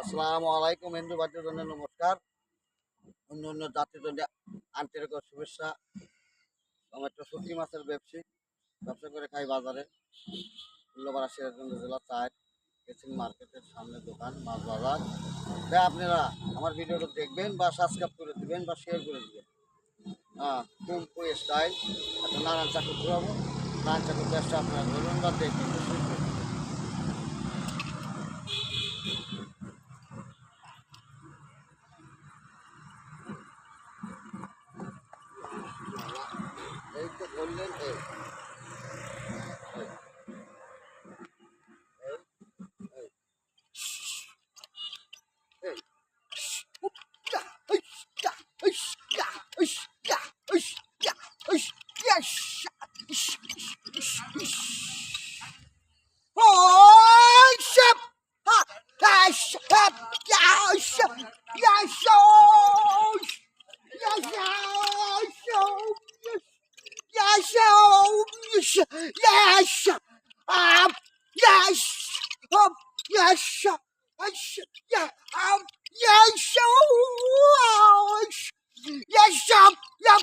আসসালামু আলাইকুম হিন্দু ভাইদের জন্য নমস্কার। অন্য অন্য জাতির জন্য আন্তরিক শুভেচ্ছা। আমার একটা শুটকি মাছের ব্যবসা করে খাই বাজারে। উল্লাপাড়া সিরাজগঞ্জ জেলা 4 গেছেন মার্কেটের সামনে দোকান মাছ বাজার। তাই আপনারা আমার ভিডিওটা দেখবেন বা সাবস্ক্রাইব করে দিবেন বা শেয়ার করে দিবেন। কুম্পু স্টাইল একটা নারায়ণ চাকু ঘুরাবো। নারায়ণ চাকুর ব্যবসা আপনারা ধরুন বা দেখবেন শুরু করুন। এই তো বললেন এই এই Yes! Yes! Yes! Yeah! Yes! Yes! Yes!